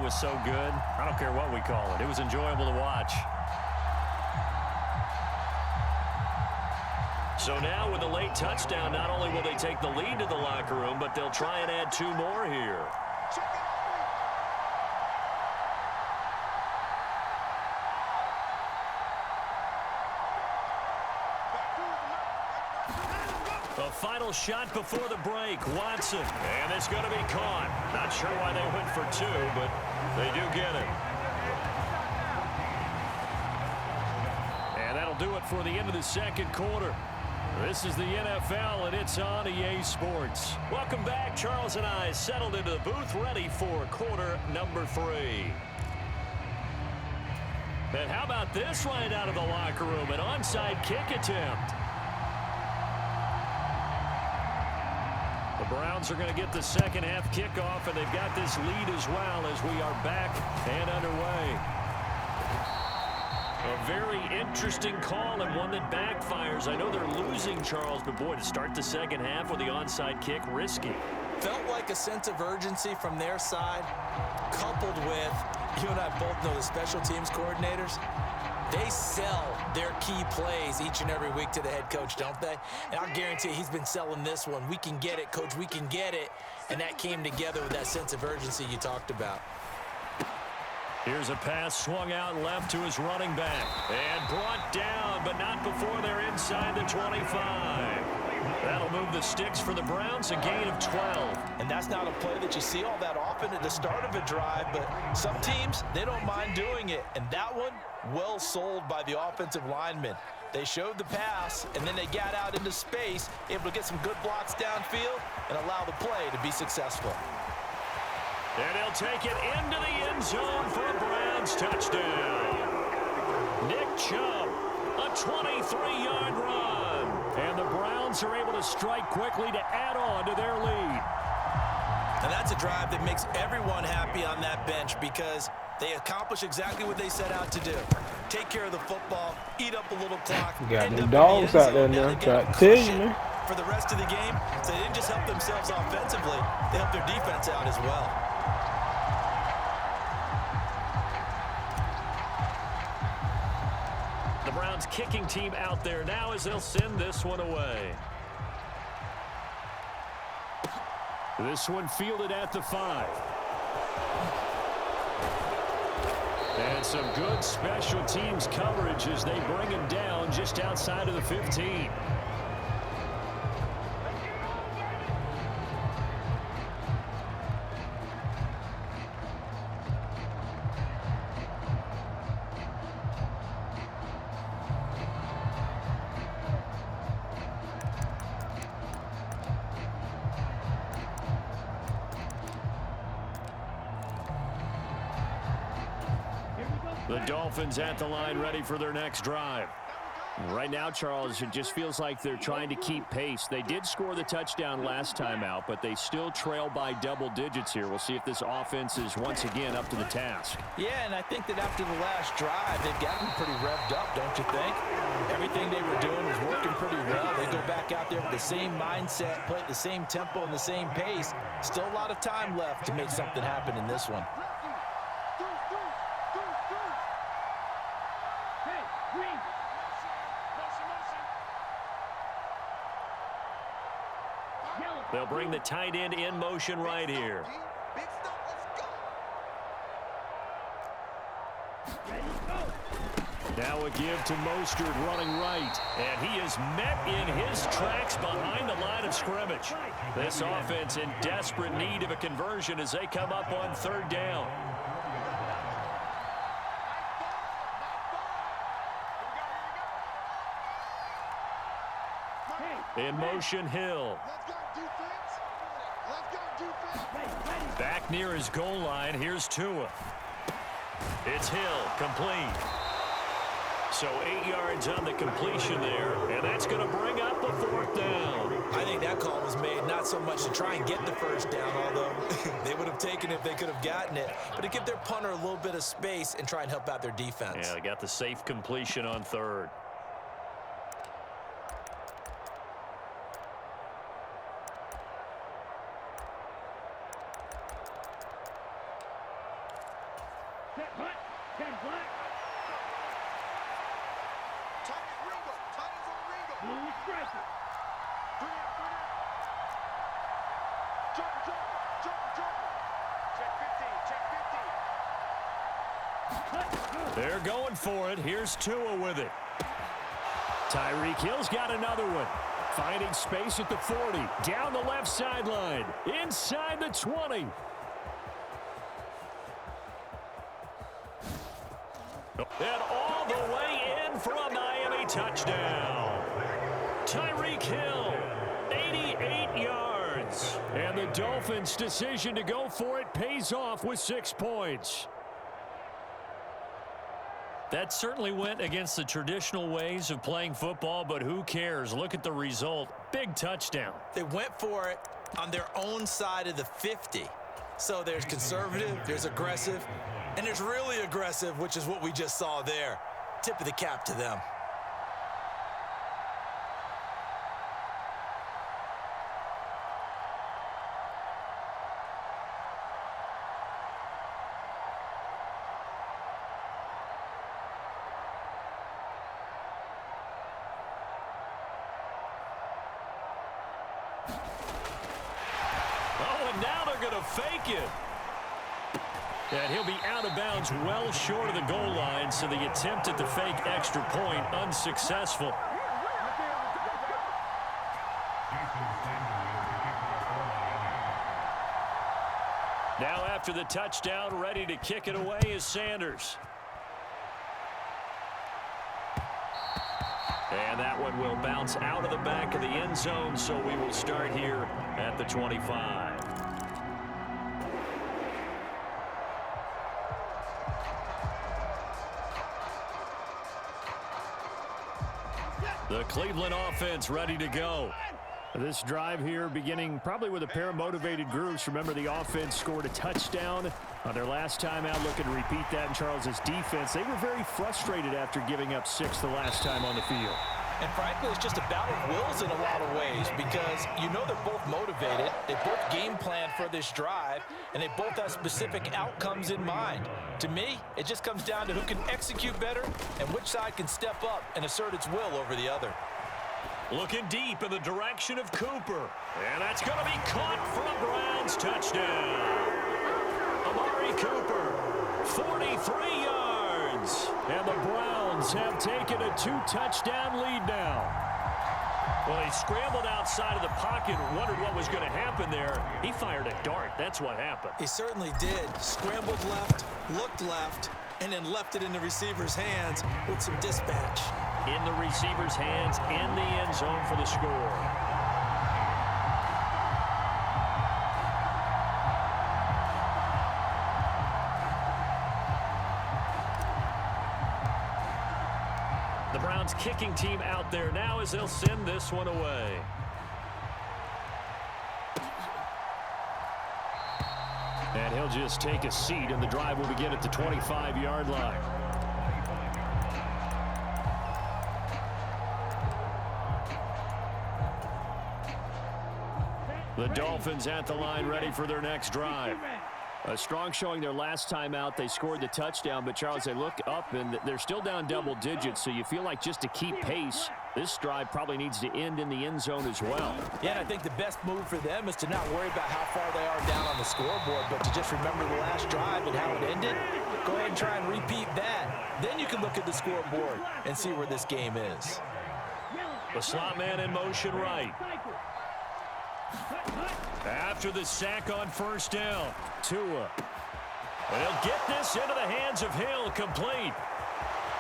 was so good, I don't care what we call it. It was enjoyable to watch. So now with a late touchdown, not only will they take the lead to the locker room, but they'll try and add 2 more here. The final shot before the break, Watson. And it's going to be caught. Not sure why they went for 2, but they do get it. And that'll do it for the end of the second quarter. This is the NFL, and it's on EA Sports. Welcome back. Charles and I settled into the booth, ready for quarter number 3. And how about this right out of the locker room? An onside kick attempt. The Browns are going to get the second half kickoff, and they've got this lead as well as we are back and underway. A very interesting call and one that backfires. I know they're losing, Charles, but boy, to start the second half with the onside kick, risky. Felt like a sense of urgency from their side, coupled with, you and I both know the special teams coordinators. They sell their key plays each and every week to the head coach, don't they? And I'll guarantee he's been selling this one. We can get it, coach, we can get it. And that came together with that sense of urgency you talked about. Here's a pass swung out left to his running back. And brought down, but not before they're inside the 25. That'll move the sticks for the Browns, a gain of 12. And that's not a play that you see all that often at the start of a drive, but some teams, they don't mind doing it. And that one, well sold by the offensive lineman. They showed the pass, and then they got out into space, able to get some good blocks downfield and allow the play to be successful. And he'll take it into the end zone for a Browns touchdown. Nick Chubb, a 23-yard run. And the Browns are able to strike quickly to add on to their lead. And that's a drive that makes everyone happy on that bench because they accomplish exactly what they set out to do. Take care of the football, eat up a little clock. You got them dogs out there now. Try to tell you, man. For the rest of the game, so they didn't just help themselves offensively, they helped their defense out as well. The Browns kicking team out there now as they'll send this one away. This one fielded at the 5. And some good special teams coverage as they bring him down just outside of the 15. The Dolphins at the line ready for their next drive. Right now, Charles, it just feels like they're trying to keep pace. They did score the touchdown last time out, but they still trail by double digits here. We'll see if this offense is once again up to the task. Yeah, and I think that after the last drive, they've gotten pretty revved up, don't you think? Everything they were doing was working pretty well. They go back out there with the same mindset, play at the same tempo and the same pace. Still a lot of time left to make something happen in this one. They'll bring the tight end in motion right here. Now a give to Mostert running right. And he is met in his tracks behind the line of scrimmage. This offense in desperate need of a conversion as they come up on 3rd down. In motion, Hill. Back near his goal line, here's Tua. It's Hill, complete. So 8 yards on the completion there, and that's going to bring up a 4th down. I think that call was made not so much to try and get the 1st down, although they would have taken it if they could have gotten it, but to give their punter a little bit of space and try and help out their defense. Yeah, they got the safe completion on 3rd. They're going for it. Here's Tua with it. Tyreek Hill's got another one. Finding space at the 40. Down the left sideline. Inside the 20. And all the way in for a Miami touchdown. Tyreek Hill, 88 yards. And the Dolphins' decision to go for it pays off with 6 points. That certainly went against the traditional ways of playing football, but who cares? Look at the result. Big touchdown. They went for it on their own side of the 50. So there's conservative, there's aggressive, and there's really aggressive, which is what we just saw there. Tip of the cap to them. Fake it. And he'll be out of bounds well short of the goal line, so the attempt at the fake extra point unsuccessful. Now after the touchdown, ready to kick it away is Sanders. And that one will bounce out of the back of the end zone, so we will start here at the 25. The Cleveland offense ready to go. This drive here beginning probably with a pair of motivated groups. Remember, the offense scored a touchdown on their last time out. Looking to repeat that in Charles's defense. They were very frustrated after giving up 6 the last time on the field. And frankly, it's just a battle of wills in a lot of ways because you know they're both motivated. They both game plan for this drive, and they both have specific outcomes in mind. To me, it just comes down to who can execute better and which side can step up and assert its will over the other. Looking deep in the direction of Cooper. And that's going to be caught for a Browns touchdown. Amari Cooper, 43 yards. And the Browns have taken a 2-touchdown lead now. Well, he scrambled outside of the pocket and wondered what was going to happen there. He fired a dart. That's what happened. He certainly did. Scrambled left, looked left, and then left it in the receiver's hands with some dispatch. In the receiver's hands, in the end zone for the score. The Browns kicking team out there now as they'll send this one away. And he'll just take a seat, and the drive will begin at the 25-yard line. The Dolphins at the line ready for their next drive. A strong showing their last time out. They scored the touchdown, but Charles, they look up and they're still down double digits, so you feel like just to keep pace, this drive probably needs to end in the end zone as well. Yeah, and I think the best move for them is to not worry about how far they are down on the scoreboard, but to just remember the last drive and how it ended. Go ahead and try and repeat that. Then you can look at the scoreboard and see where this game is. The slot man in motion right. After the sack on first down, Tua. And he'll get this into the hands of Hill, complete.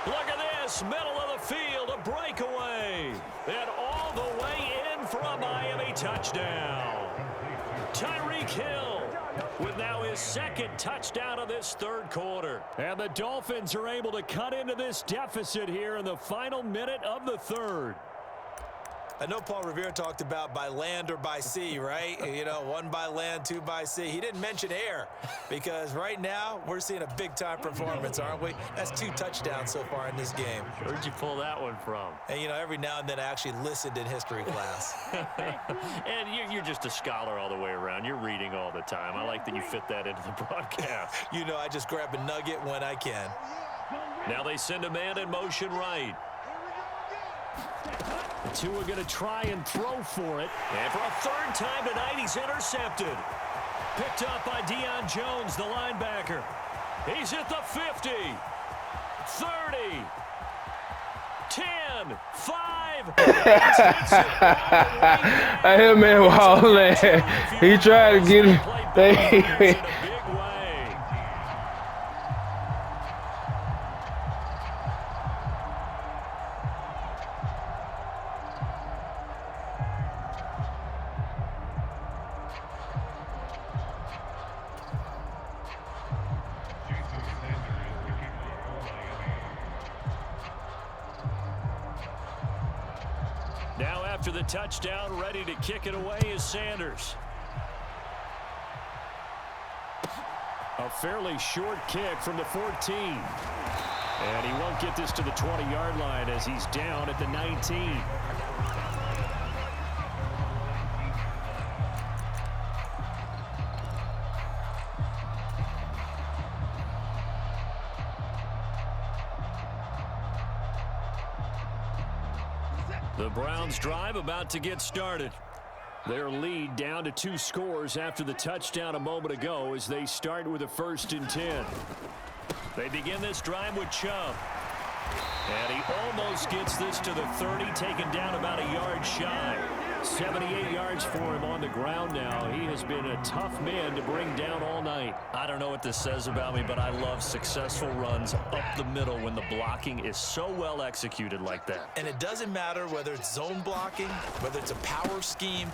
Look at this, middle of the field, a breakaway. And all the way in for a Miami touchdown. Tyreek Hill with now his second touchdown of this third quarter. And the Dolphins are able to cut into this deficit here in the final minute of the third. I know Paul Revere talked about by land or by sea, right? You know, 1 by land, 2 by sea. He didn't mention air because right now we're seeing a big-time performance, aren't we? That's 2 touchdowns so far in this game. Where'd you pull that one from? And, you know, every now and then I actually listened in history class. And you're just a scholar all the way around. You're reading all the time. I like that you fit that into the broadcast. You know, I just grab a nugget when I can. Now they send a man in motion right. The two are going to try and throw for it. And for a 3rd time tonight, he's intercepted. Picked up by Deion Jones, the linebacker. He's at the 50, 30, 10, 5. I hear man Wall, he tried to get it. Now after the touchdown, ready to kick it away is Sanders. A fairly short kick from the 14. And he won't get this to the 20-yard line as he's down at the 19. The Browns drive about to get started. Their lead down to 2 scores after the touchdown a moment ago as they start with a 1st and 10. They begin this drive with Chubb. And he almost gets this to the 30, taken down about a yard shy. 78 yards for him on the ground now. He has been a tough man to bring down all night. I don't know what this says about me, but I love successful runs up the middle when the blocking is so well executed like that. And it doesn't matter whether it's zone blocking, whether it's a power scheme.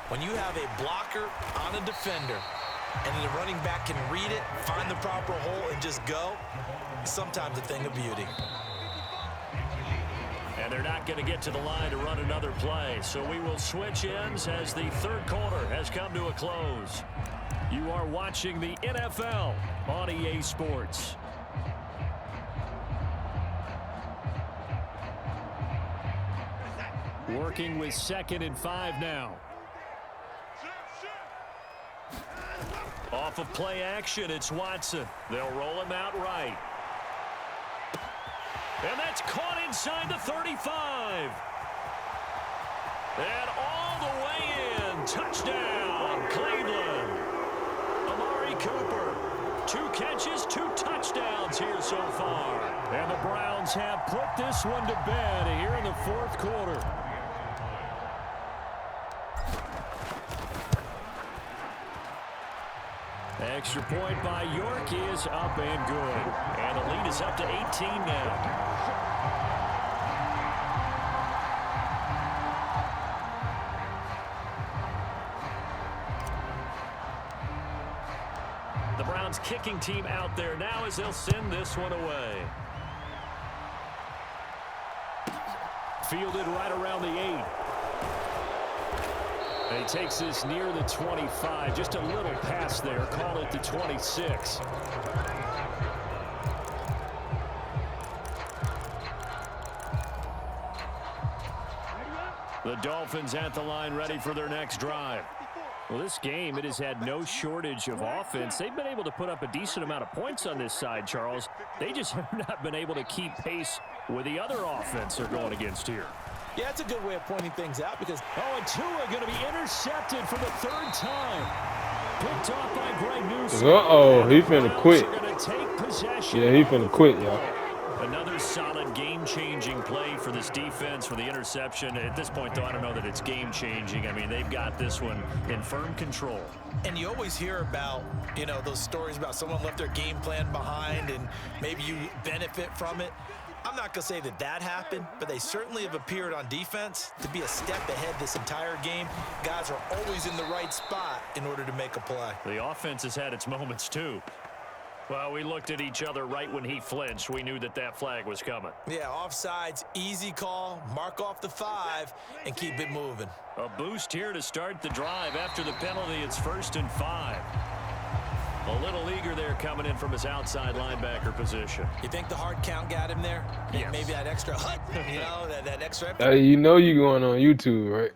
When you have a blocker on a defender and the running back can read it, find the proper hole, and just go, it's sometimes a thing of beauty. And they're not going to get to the line to run another play. So we will switch ends as the 3rd quarter has come to a close. You are watching the NFL on EA Sports. Working with 2nd and 5 now. Off of play action, it's Watson. They'll roll him out right. And that's caught inside the 35. And all the way in. Touchdown, Cleveland. Amari Cooper. 2 catches, 2 touchdowns here so far. And the Browns have put this one to bed here in the 4th quarter. Extra point by York is up and good. And the lead is up to 18 now. The Browns kicking team out there now as they'll send this one away. Fielded right around the 8. And he takes this near the 25. Just a little pass there. Call it the 26. The Dolphins at the line ready for their next drive. Well, this game, it has had no shortage of offense. They've been able to put up a decent amount of points on this side, Charles. They just have not been able to keep pace with the other offense they're going against here. Yeah, that's a good way of pointing things out because... Oh, and Tua going to be intercepted for the 3rd time. Picked off by Greg Newsom. Uh-oh, he finna quit. Yeah, he finna quit, y'all. Another solid game-changing play for this defense for the interception. At this point, though, I don't know that it's game-changing. I mean, they've got this one in firm control. And you always hear about, you know, those stories about someone left their game plan behind and maybe you benefit from it. I'm not going to say that that happened, but they certainly have appeared on defense to be a step ahead this entire game. Guys are always in the right spot in order to make a play. The offense has had its moments, too. Well, we looked at each other right when he flinched. We knew that that flag was coming. Yeah, offsides, easy call, mark off the 5, and keep it moving. A boost here to start the drive. After the penalty, it's 1st and 5. A little eager there coming in from his outside linebacker position. You think the hard count got him there? Yes. Maybe that extra hut, you know, that extra. Hey, you know you going on YouTube, right?